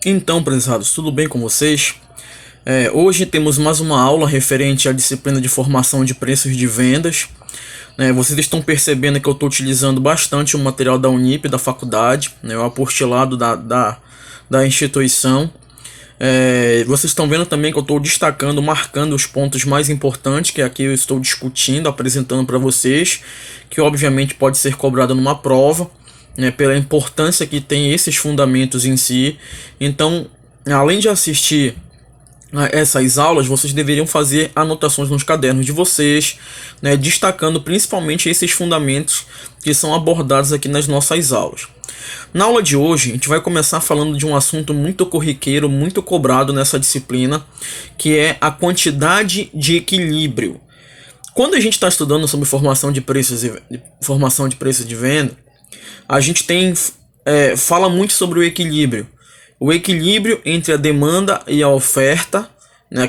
Então, prezados, tudo bem com vocês? Hoje temos mais uma aula referente à disciplina de formação de preços de vendas. Vocês estão percebendo que eu estou utilizando bastante o material da Unip, da faculdade, o apostilado da instituição. Vocês estão vendo também que eu estou destacando, marcando os pontos mais importantes, que aqui eu estou discutindo, apresentando para vocês, que obviamente pode ser cobrado numa prova, pela importância que tem esses fundamentos em si. Então, além de assistir a essas aulas, vocês deveriam fazer anotações nos cadernos de vocês, destacando principalmente esses fundamentos que são abordados aqui nas nossas aulas. Na aula de hoje, a gente vai começar falando de um assunto muito corriqueiro, muito cobrado nessa disciplina, que é a quantidade de equilíbrio. Quando a gente está estudando sobre formação de preços de venda, a gente fala muito sobre o equilíbrio. O equilíbrio entre a demanda e a oferta,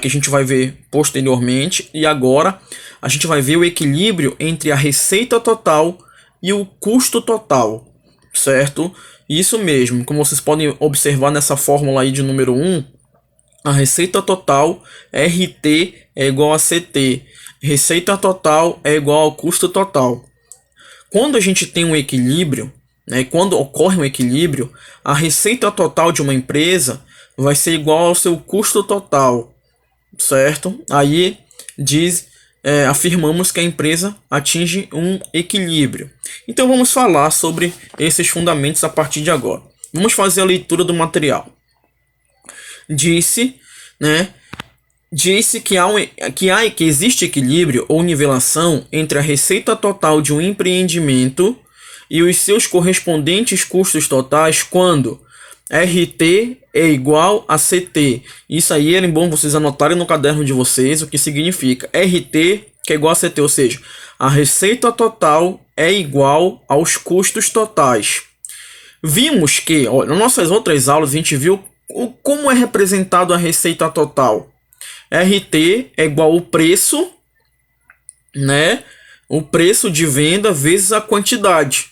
que a gente vai ver posteriormente. E agora a gente vai ver o equilíbrio entre a receita total e o custo total, certo? Isso mesmo, como vocês podem observar nessa fórmula aí de número 1, a receita total, RT, é igual a CT. Receita total é igual ao custo total. Quando a gente tem um equilíbrio, quando ocorre um equilíbrio, a receita total de uma empresa vai ser igual ao seu custo total, certo? Aí afirmamos que a empresa atinge um equilíbrio. Então vamos falar sobre esses fundamentos a partir de agora. Vamos fazer a leitura do material. Disse que existe equilíbrio ou nivelação entre a receita total de um empreendimento e os seus correspondentes custos totais quando RT é igual a CT. Isso aí era bom vocês anotarem no caderno de vocês o que significa RT, que é igual a CT, ou seja, a receita total é igual aos custos totais. Vimos que, nas nossas outras aulas, a gente viu como é representado a receita total. RT é igual ao preço, o preço de venda vezes a quantidade,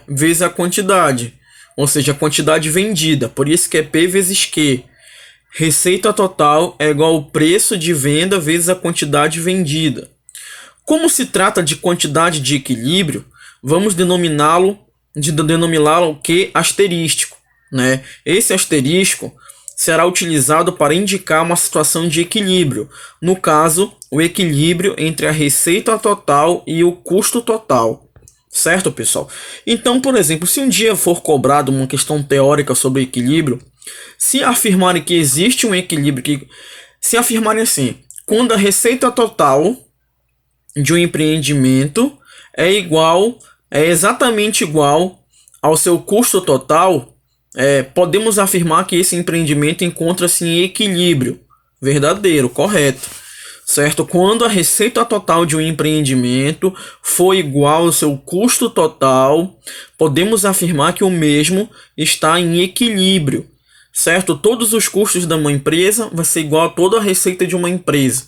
vezes a quantidade, ou seja, a quantidade vendida. Por isso que é P vezes Q. Receita total é igual ao preço de venda vezes a quantidade vendida. Como se trata de quantidade de equilíbrio, vamos denominá-lo que asterístico, Esse asterisco será utilizado para indicar uma situação de equilíbrio, no caso, o equilíbrio entre a receita total e o custo total. Certo, pessoal? Então, por exemplo, se um dia for cobrado uma questão teórica sobre equilíbrio, se afirmarem que existe um equilíbrio, se afirmarem assim, quando a receita total de um empreendimento é exatamente igual ao seu custo total, podemos afirmar que esse empreendimento encontra-se em equilíbrio. Verdadeiro, correto. Certo? Quando a receita total de um empreendimento for igual ao seu custo total, podemos afirmar que o mesmo está em equilíbrio. Certo? Todos os custos de uma empresa vai ser igual a toda a receita de uma empresa.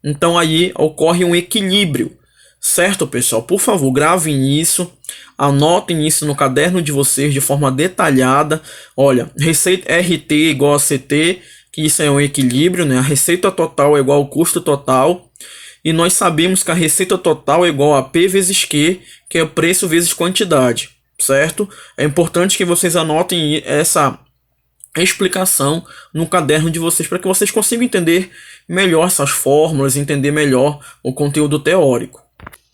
Então aí ocorre um equilíbrio. Certo, pessoal? Por favor, gravem isso, anotem isso no caderno de vocês de forma detalhada. Olha, receita RT igual a CT, que isso é um equilíbrio, A receita total é igual ao custo total. E nós sabemos que a receita total é igual a P vezes Q, que é o preço vezes quantidade, certo? É importante que vocês anotem essa explicação no caderno de vocês para que vocês consigam entender melhor essas fórmulas, entender melhor o conteúdo teórico.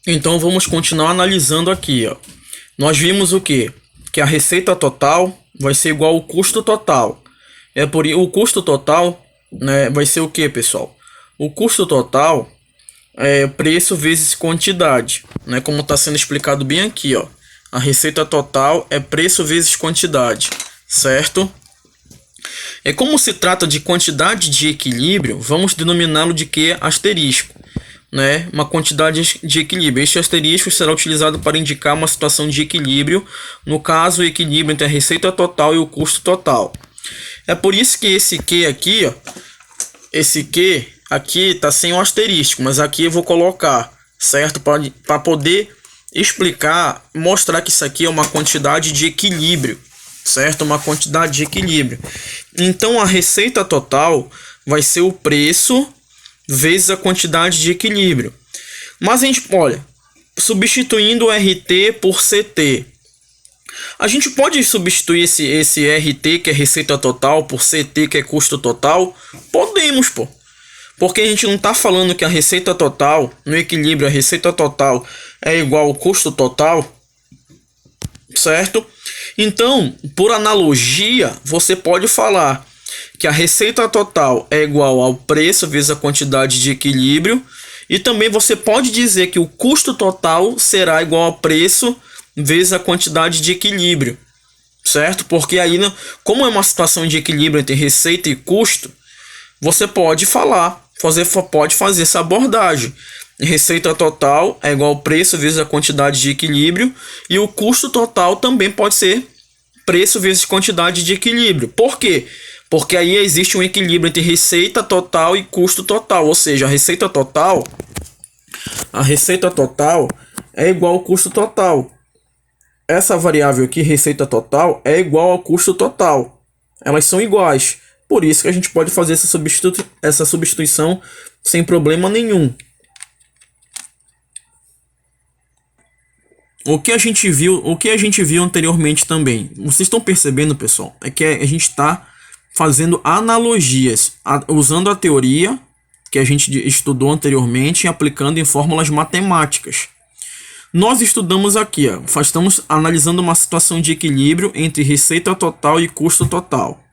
Então vamos continuar analisando aqui. Nós vimos o quê? Que a receita total vai ser igual ao custo total. O custo total vai ser o que, pessoal? O custo total é preço vezes quantidade, como está sendo explicado bem aqui. A receita total é preço vezes quantidade, certo? Como se trata de quantidade de equilíbrio, vamos denominá-lo de que asterisco, uma quantidade de equilíbrio. Este asterisco será utilizado para indicar uma situação de equilíbrio, no caso, o equilíbrio entre a receita total e o custo total. É por isso que esse Q aqui, esse Q aqui está sem o asterisco, mas aqui eu vou colocar, certo? Para poder explicar, mostrar que isso aqui é uma quantidade de equilíbrio, certo? Uma quantidade de equilíbrio. Então a receita total vai ser o preço vezes a quantidade de equilíbrio. Mas a gente, olha, substituindo o RT por CT, a gente pode substituir esse RT, que é receita total, por CT, que é custo total? Podemos, pô. Porque a gente não está falando que a receita total, no equilíbrio, a receita total é igual ao custo total, certo? Então, por analogia, você pode falar que a receita total é igual ao preço vezes a quantidade de equilíbrio, e também você pode dizer que o custo total será igual ao preço vezes a quantidade de equilíbrio, certo? Porque aí, como é uma situação de equilíbrio entre receita e custo, você pode pode fazer essa abordagem. Receita total é igual ao preço vezes a quantidade de equilíbrio, e o custo total também pode ser preço vezes quantidade de equilíbrio. Por quê? Porque aí existe um equilíbrio entre receita total e custo total, ou seja, a receita total é igual ao custo total. Essa variável aqui, receita total, é igual ao custo total. Elas são iguais. Por isso que a gente pode fazer essa substituição sem problema nenhum. O que a gente viu anteriormente também. Vocês estão percebendo, pessoal? É que a gente está fazendo analogias, usando a teoria que a gente estudou anteriormente e aplicando em fórmulas matemáticas. Nós estudamos aqui, estamos analisando uma situação de equilíbrio entre receita total e custo total,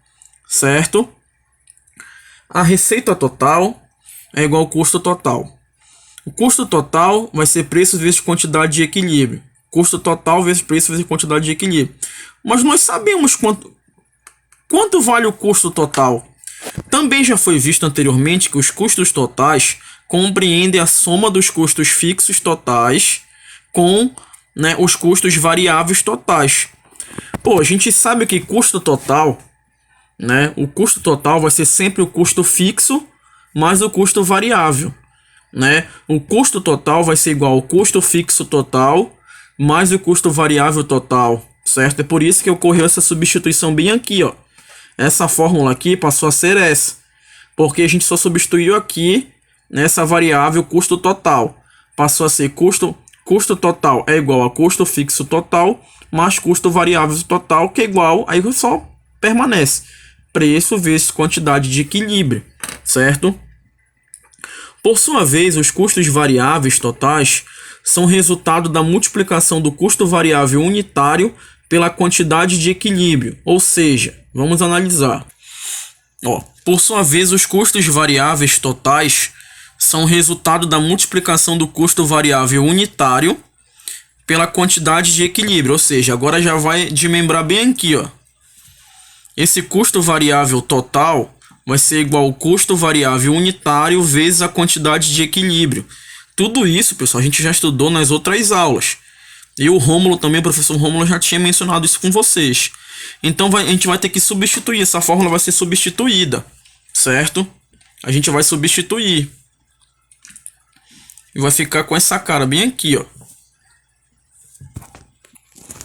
certo? A receita total é igual ao custo total. O custo total vai ser preço vezes quantidade de equilíbrio. Custo total vezes preço vezes quantidade de equilíbrio. Mas nós sabemos quanto vale o custo total. Também já foi visto anteriormente que os custos totais compreendem a soma dos custos fixos totais com, os custos variáveis totais. Pô, a gente sabe que custo total, o custo total vai ser sempre o custo fixo mais o custo variável, O custo total vai ser igual ao custo fixo total mais o custo variável total, certo? É por isso que ocorreu essa substituição bem aqui, ó. Essa fórmula aqui passou a ser essa, porque a gente só substituiu aqui nessa variável custo total. Passou a ser custo total é igual a custo fixo total mais custo variável total, que é igual, aí só permanece preço vezes quantidade de equilíbrio, certo? Por sua vez, os custos variáveis totais são resultado da multiplicação do custo variável unitário pela quantidade de equilíbrio, ou seja, vamos analisar. Por sua vez, os custos variáveis totais são resultado da multiplicação do custo variável unitário pela quantidade de equilíbrio, ou seja, agora já vai desmembrar bem aqui, ó. Esse custo variável total vai ser igual ao custo variável unitário vezes a quantidade de equilíbrio. Tudo isso, pessoal, a gente já estudou nas outras aulas. E o Rômulo também, o professor Rômulo já tinha mencionado isso com vocês. Então a gente vai ter que substituir, essa fórmula vai ser substituída, certo? A gente vai substituir. E vai ficar com essa cara bem aqui, ó.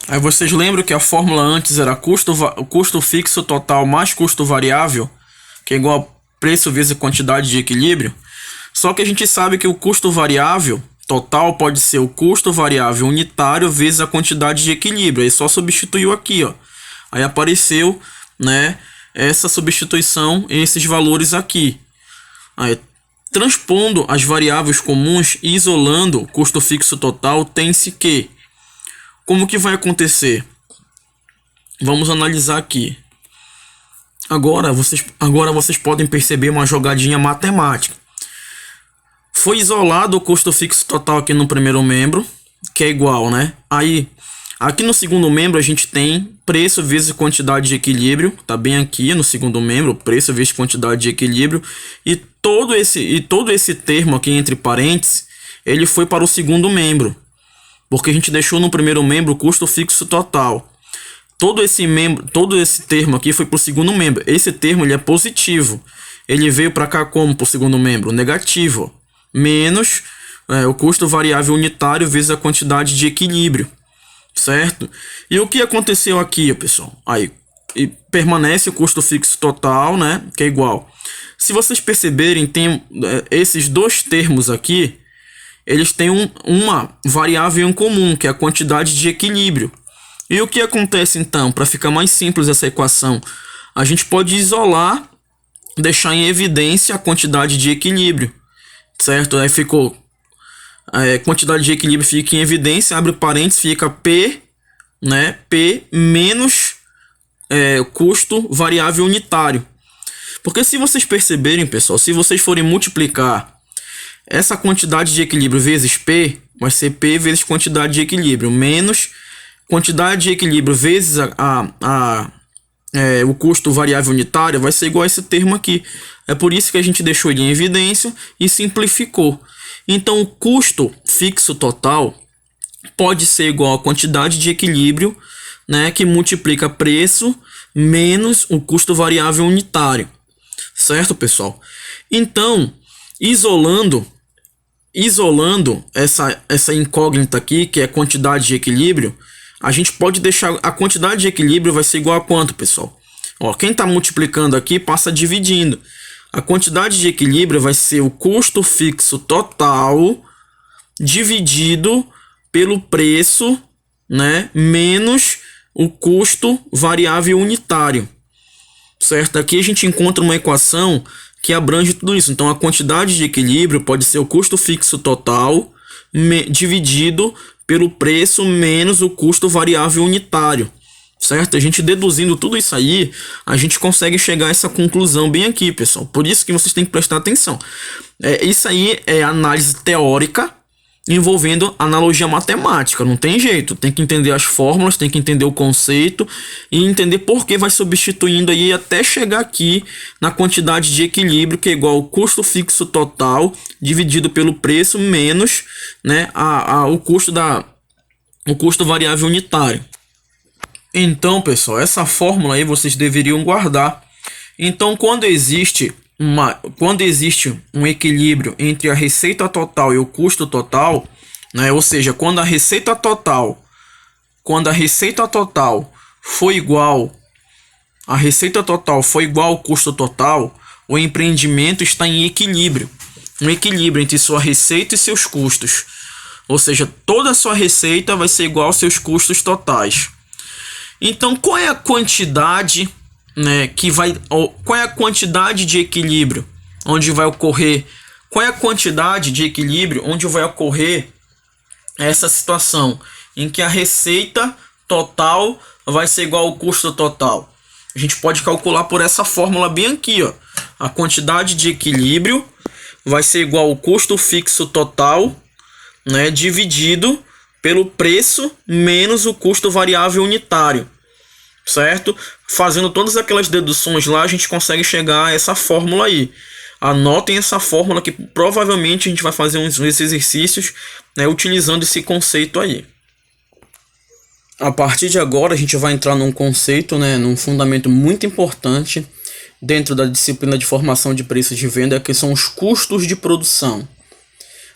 Aí vocês lembram que a fórmula antes era custo fixo total mais custo variável, que é igual a preço vezes a quantidade de equilíbrio? Só que a gente sabe que o custo variável total pode ser o custo variável unitário vezes a quantidade de equilíbrio. Aí só substituiu aqui, ó. Aí apareceu, essa substituição, esses valores aqui. Aí, transpondo as variáveis comuns e isolando o custo fixo total, tem-se que... Como que vai acontecer? Vamos analisar aqui. Agora vocês podem perceber uma jogadinha matemática. Foi isolado o custo fixo total aqui no primeiro membro, que é igual, Aí, aqui no segundo membro a gente tem preço vezes quantidade de equilíbrio, tá bem aqui no segundo membro, preço vezes quantidade de equilíbrio, e todo esse termo aqui entre parênteses, ele foi para o segundo membro, porque a gente deixou no primeiro membro o custo fixo total. Todo esse termo aqui foi para o segundo membro. Esse termo ele é positivo. Ele veio para cá como para o segundo membro? Negativo. Menos o custo variável unitário vezes a quantidade de equilíbrio, certo? E o que aconteceu aqui, pessoal? Aí, e permanece o custo fixo total, né, que é igual. Se vocês perceberem, tem esses dois termos aqui, eles têm uma variável em comum, que é a quantidade de equilíbrio. E o que acontece então? Para ficar mais simples essa equação, a gente pode isolar, deixar em evidência a quantidade de equilíbrio, certo? Aí ficou quantidade de equilíbrio fica em evidência, abre parênteses, fica P, né? P menos custo variável unitário. Porque se vocês perceberem, pessoal, se vocês forem multiplicar essa quantidade de equilíbrio vezes P, vai ser P vezes quantidade de equilíbrio, menos quantidade de equilíbrio vezes o custo variável unitário, vai ser igual a esse termo aqui. É por isso que a gente deixou ele em evidência e simplificou. Então, o custo fixo total pode ser igual a quantidade de equilíbrio, né, que multiplica preço menos o custo variável unitário. Certo, pessoal? Então, isolando essa incógnita aqui, que é a quantidade de equilíbrio, a gente pode deixar a quantidade de equilíbrio vai ser igual a quanto, pessoal? Ó, quem está multiplicando aqui passa dividindo. A quantidade de equilíbrio vai ser o custo fixo total dividido pelo preço, né, menos o custo variável unitário. Certo? Aqui a gente encontra uma equação que abrange tudo isso. Então, a quantidade de equilíbrio pode ser o custo fixo total dividido pelo preço menos o custo variável unitário. Certo? A gente deduzindo tudo isso aí, a gente consegue chegar a essa conclusão bem aqui, pessoal. Por isso que vocês têm que prestar atenção. Isso aí é análise teórica envolvendo analogia matemática, não tem jeito, tem que entender as fórmulas, tem que entender o conceito e entender por que vai substituindo aí até chegar aqui na quantidade de equilíbrio, que é igual ao custo fixo total dividido pelo preço menos, né, o custo variável unitário. Então, pessoal, essa fórmula aí vocês deveriam guardar. Então, quando existe um equilíbrio entre a receita total e o custo total, né, ou seja, quando a receita total for igual ao custo total, o empreendimento está em equilíbrio, um equilíbrio entre sua receita e seus custos. Ou seja, toda a sua receita vai ser igual aos seus custos totais. Então, qual é a quantidade, né, qual é a quantidade de equilíbrio onde vai ocorrer? Qual é a quantidade de equilíbrio onde vai ocorrer essa situação em que a receita total vai ser igual ao custo total? A gente pode calcular por essa fórmula bem aqui, ó. A quantidade de equilíbrio vai ser igual ao custo fixo total, né, dividido pelo preço menos o custo variável unitário, certo? Fazendo todas aquelas deduções lá, a gente consegue chegar a essa fórmula aí. Anotem essa fórmula que provavelmente a gente vai fazer uns exercícios, né, utilizando esse conceito aí. A partir de agora a gente vai entrar num conceito, né, num fundamento muito importante dentro da disciplina de formação de preços de venda, que são os custos de produção.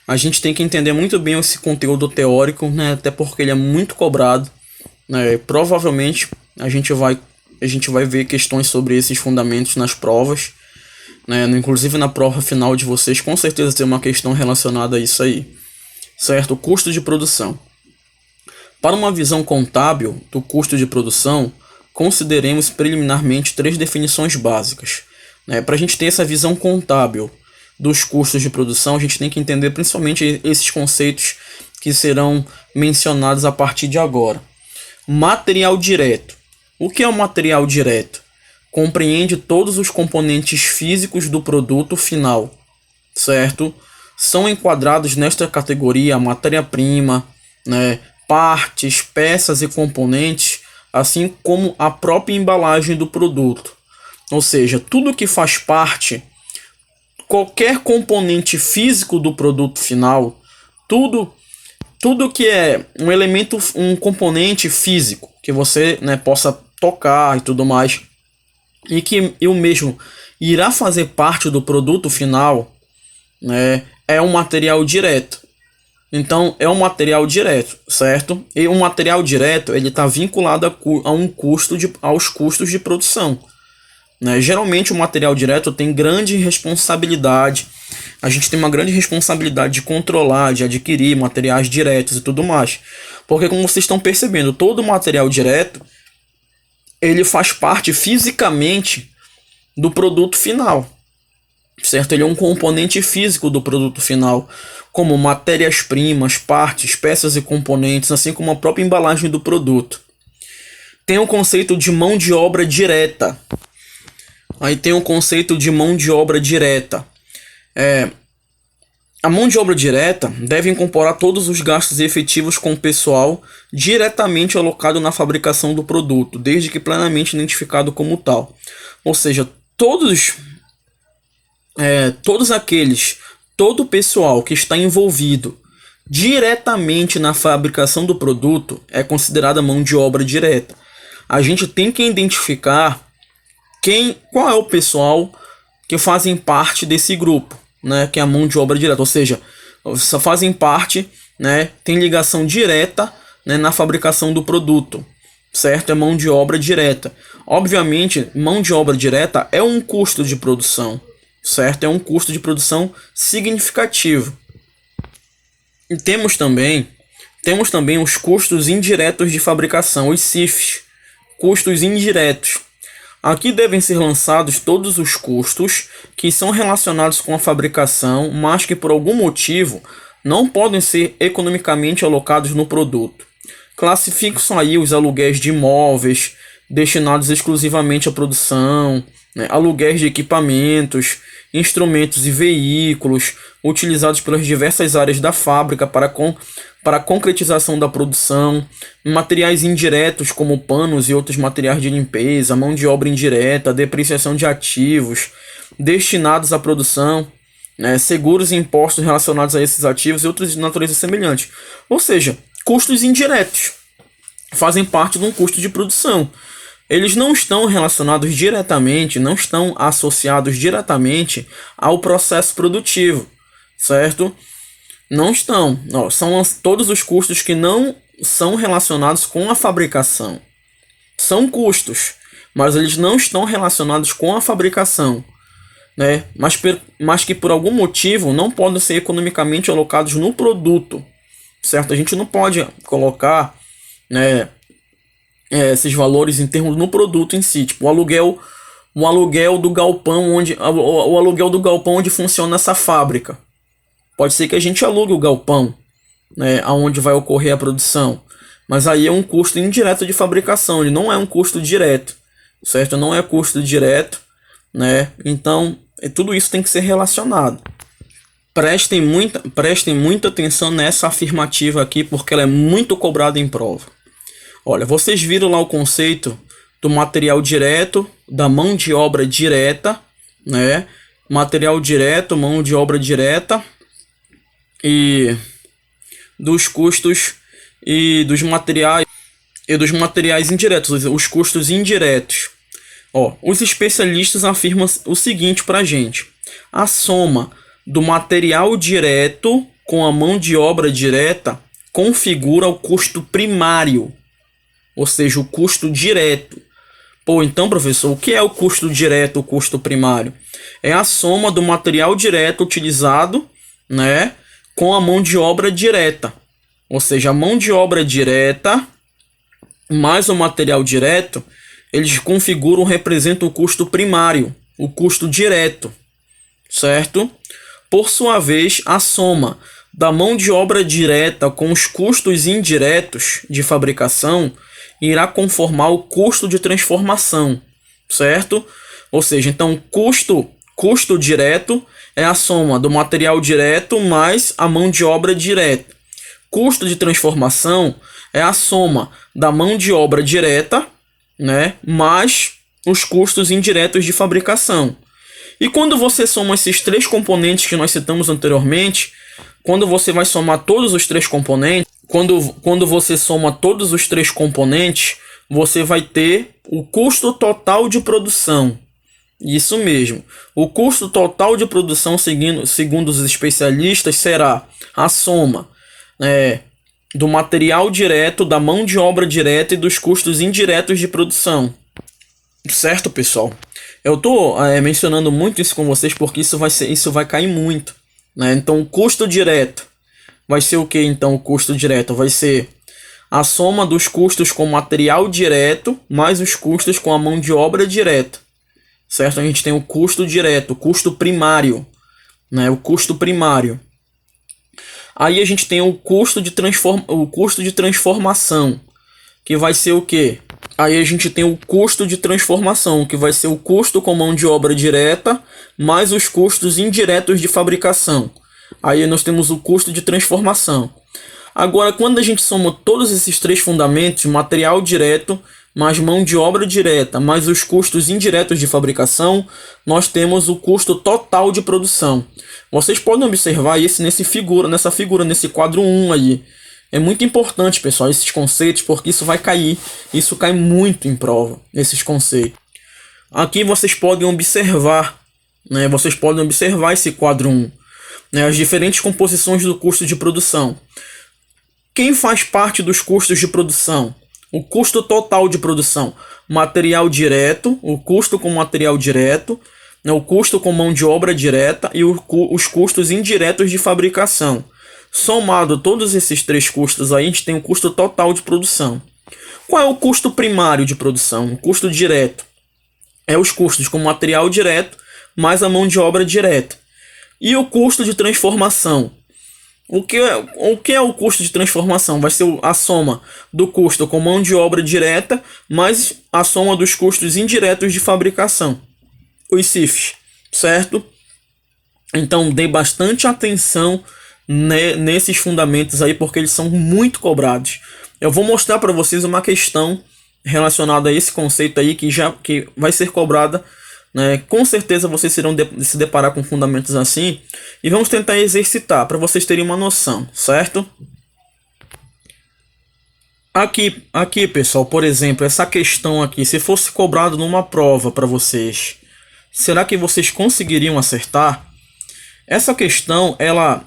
A gente tem que entender muito bem esse conteúdo teórico, né, até porque ele é muito cobrado, né, provavelmente a gente vai ver questões sobre esses fundamentos nas provas, né, inclusive na prova final de vocês, com certeza tem uma questão relacionada a isso aí, certo? O custo de produção. Para uma visão contábil do custo de produção, consideremos preliminarmente 3 definições básicas, né? Para a gente ter essa visão contábil dos custos de produção, a gente tem que entender principalmente esses conceitos que serão mencionados a partir de agora. Material direto. O que é o material direto? Compreende todos os componentes físicos do produto final, certo? São enquadrados nesta categoria a matéria-prima, né, partes, peças e componentes, assim como a própria embalagem do produto. Ou seja, tudo que faz parte, qualquer componente físico do produto final, tudo que é um elemento, um componente físico que você, né, possa tocar e tudo mais, e que o mesmo irá fazer parte do produto final, né, é um material direto. Então, é um material direto, certo? E um material direto, ele está vinculado a um custo aos custos de produção, né? Geralmente, o material direto tem grande responsabilidade. A gente tem uma grande responsabilidade de controlar, de adquirir materiais diretos e tudo mais. Porque, como vocês estão percebendo, todo material direto, ele faz parte fisicamente do produto final, certo? Ele é um componente físico do produto final, como matérias-primas, partes, peças e componentes, assim como a própria embalagem do produto. Tem o conceito de mão de obra direta. Aí tem o conceito de mão de obra direta. A mão de obra direta deve incorporar todos os gastos efetivos com o pessoal diretamente alocado na fabricação do produto, desde que plenamente identificado como tal. Ou seja, todo o pessoal que está envolvido diretamente na fabricação do produto é considerada mão de obra direta. A gente tem que identificar qual é o pessoal que fazem parte desse grupo, né, que é a mão de obra direta, ou seja, só fazem parte, né, tem ligação direta, né, na fabricação do produto, certo? É mão de obra direta. Obviamente, mão de obra direta é um custo de produção, certo? É um custo de produção significativo. E temos também os custos indiretos de fabricação, os CIFs, custos indiretos. Aqui devem ser lançados todos os custos que são relacionados com a fabricação, mas que por algum motivo não podem ser economicamente alocados no produto. Classificam aí os aluguéis de imóveis destinados exclusivamente à produção, né, aluguéis de equipamentos, instrumentos e veículos utilizados pelas diversas áreas da fábrica para a concretização da produção, materiais indiretos como panos e outros materiais de limpeza, mão de obra indireta, depreciação de ativos destinados à produção, né, seguros e impostos relacionados a esses ativos e outros de natureza semelhante. Ou seja, custos indiretos fazem parte de um custo de produção. Eles não estão relacionados diretamente, não estão associados diretamente ao processo produtivo, certo? Não estão. Não, são todos os custos que não são relacionados com a fabricação. São custos, mas eles não estão relacionados com a fabricação, né? Mas que por algum motivo não podem ser economicamente alocados no produto, certo? A gente não pode colocar, né, esses valores em termos no produto em si, tipo o aluguel do galpão onde funciona essa fábrica. Pode ser que a gente alugue o galpão, né, aonde vai ocorrer a produção, mas aí é um custo indireto de fabricação, ele não é um custo direto, certo? Não é custo direto, né? Então, tudo isso tem que ser relacionado. Prestem muita atenção nessa afirmativa aqui, porque ela é muito cobrada em prova. Olha, vocês viram lá o conceito do material direto, da mão de obra direta, né? Material direto, mão de obra direta e dos custos e dos materiais indiretos, os custos indiretos. Os especialistas afirmam o seguinte para a gente: a soma do material direto com a mão de obra direta configura o custo primário, ou seja, o custo direto. Então, professor, o que é o custo direto, o custo primário? É a soma do material direto utilizado, né, com a mão de obra direta. Ou seja, a mão de obra direta mais o material direto, eles representam o custo primário, o custo direto, certo? Por sua vez, a soma da mão de obra direta com os custos indiretos de fabricação irá conformar o custo de transformação, certo? Ou seja, então custo direto é a soma do material direto mais a mão de obra direta. Custo de transformação é a soma da mão de obra direta, né, mais os custos indiretos de fabricação. E quando você soma esses três componentes que nós citamos anteriormente, quando você vai somar todos os três componentes, quando você soma todos os três componentes, você vai ter o custo total de produção. Isso mesmo. O custo total de produção, segundo os especialistas, será a soma do material direto, da mão de obra direta e dos custos indiretos de produção. Certo, pessoal? Eu tô mencionando muito isso com vocês porque isso vai cair muito, né? Então, o custo direto vai ser o que? Então, o custo direto vai ser a soma dos custos com material direto mais os custos com a mão de obra direta. Certo? A gente tem o custo direto, o custo primário, né? O custo primário. Aí a gente tem o custo de transformação, que vai ser o quê? Aí a gente tem o custo de transformação, que vai ser o custo com mão de obra direta, mais os custos indiretos de fabricação. Aí nós temos o custo de transformação. Agora, quando a gente soma todos esses três fundamentos, material direto, mais mão de obra direta, mais os custos indiretos de fabricação, nós temos o custo total de produção. Vocês podem observar isso nessa figura, nesse quadro 1 aí. É muito importante, pessoal, esses conceitos, porque isso vai cair. Isso cai muito em prova, esses conceitos. Aqui vocês podem observar, né? Vocês podem observar esse quadro 1, né? As diferentes composições do custo de produção. Quem faz parte dos custos de produção? O custo total de produção. Material direto, o custo com material direto, né? O custo com mão de obra direta e os custos indiretos de fabricação. Somado todos esses três custos aí, a gente tem o custo total de produção. Qual é o custo primário de produção? O custo direto é os custos com material direto mais a mão de obra direta. E o custo de transformação? O que é o custo de transformação? Vai ser a soma do custo com mão de obra direta mais a soma dos custos indiretos de fabricação, os CIFs, certo? Então dê bastante atenção nesses fundamentos aí, porque eles são muito cobrados. Eu vou mostrar para vocês uma questão relacionada a esse conceito aí que vai ser cobrada, né? Com certeza vocês irão se deparar com fundamentos assim e vamos tentar exercitar para vocês terem uma noção, certo? Aqui, pessoal, por exemplo, essa questão aqui, se fosse cobrado numa prova para vocês, será que vocês conseguiriam acertar? Essa questão, ela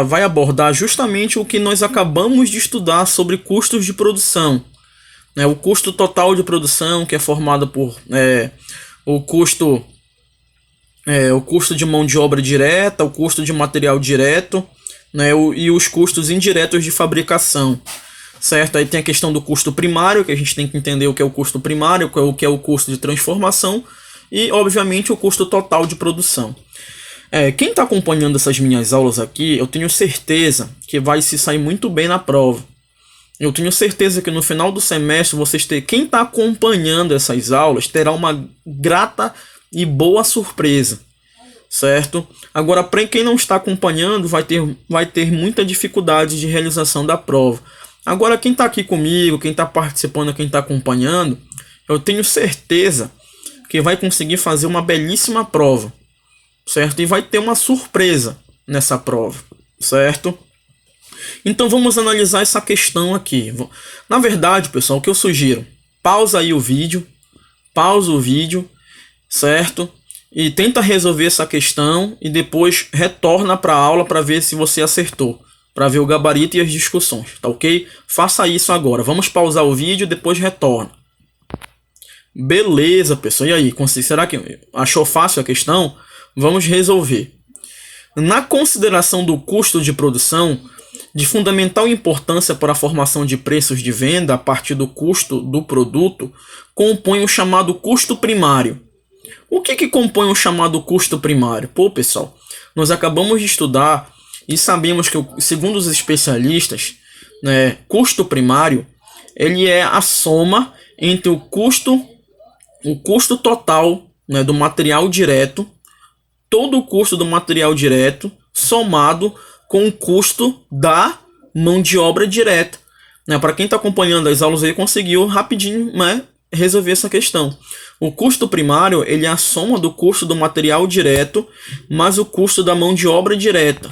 vai abordar justamente o que nós acabamos de estudar sobre custos de produção, né? O custo total de produção, que é formado por o custo de mão de obra direta, o custo de material direto, né? E os custos indiretos de fabricação, certo? Aí tem a questão do custo primário, que a gente tem que entender o que é o custo primário, o que é o custo de transformação e, obviamente, o custo total de produção. Quem está acompanhando essas minhas aulas aqui, eu tenho certeza que vai se sair muito bem na prova. Eu tenho certeza que no final do semestre quem está acompanhando essas aulas terá uma grata e boa surpresa, certo? Agora, para quem não está acompanhando, vai ter muita dificuldade de realização da prova. Agora, quem está aqui comigo, quem está participando, quem está acompanhando, eu tenho certeza que vai conseguir fazer uma belíssima prova, certo? E vai ter uma surpresa nessa prova, certo? Então vamos analisar essa questão aqui. Na verdade, pessoal, o que eu sugiro, pausa aí o vídeo, certo? E tenta resolver essa questão e depois retorna para a aula para ver se você acertou, para ver o gabarito e as discussões, tá ok? Faça isso agora. Vamos pausar o vídeo e depois retorna. Beleza, pessoal. E aí, será que achou fácil a questão? Vamos resolver. Na consideração do custo de produção, de fundamental importância para a formação de preços de venda a partir do custo do produto, compõe o chamado custo primário. O que compõe o chamado custo primário? Pô, pessoal, nós acabamos de estudar e sabemos que, segundo os especialistas, né, custo primário ele é a soma entre o custo total, né, do material direto, todo o custo do material direto somado com o custo da mão de obra direta, né? Para quem está acompanhando as aulas aí, conseguiu rapidinho, né, resolver essa questão. O custo primário ele é a soma do custo do material direto mais o custo da mão de obra direta.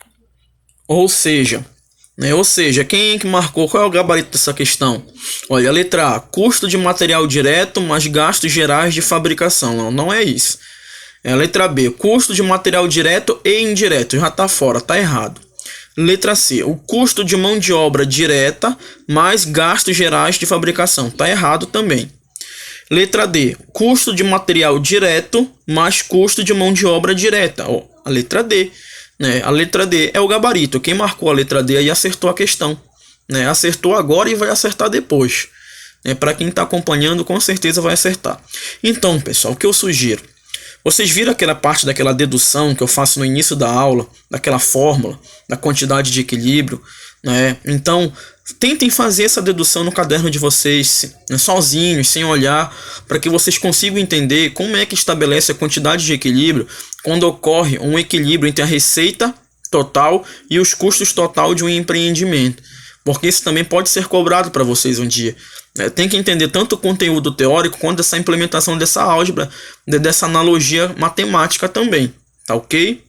Ou seja, quem que marcou? Qual é o gabarito dessa questão? Olha, a letra A, custo de material direto mais gastos gerais de fabricação. Não é isso. É a letra B, custo de material direto e indireto. Já está fora, está errado. Letra C, o custo de mão de obra direta mais gastos gerais de fabricação. Tá errado também. Letra D, custo de material direto mais custo de mão de obra direta. Ó, a letra D, né? A letra D é o gabarito. Quem marcou a letra D aí acertou a questão, né? Acertou agora e vai acertar depois. Para quem está acompanhando, com certeza vai acertar. Então, pessoal, o que eu sugiro? Vocês viram aquela parte daquela dedução que eu faço no início da aula, daquela fórmula, da quantidade de equilíbrio, né? Então, tentem fazer essa dedução no caderno de vocês, né, sozinhos, sem olhar, para que vocês consigam entender como é que estabelece a quantidade de equilíbrio quando ocorre um equilíbrio entre a receita total e os custos total de um empreendimento. Porque isso também pode ser cobrado para vocês um dia. Tem que entender tanto o conteúdo teórico quanto essa implementação dessa álgebra, dessa analogia matemática também. Tá ok?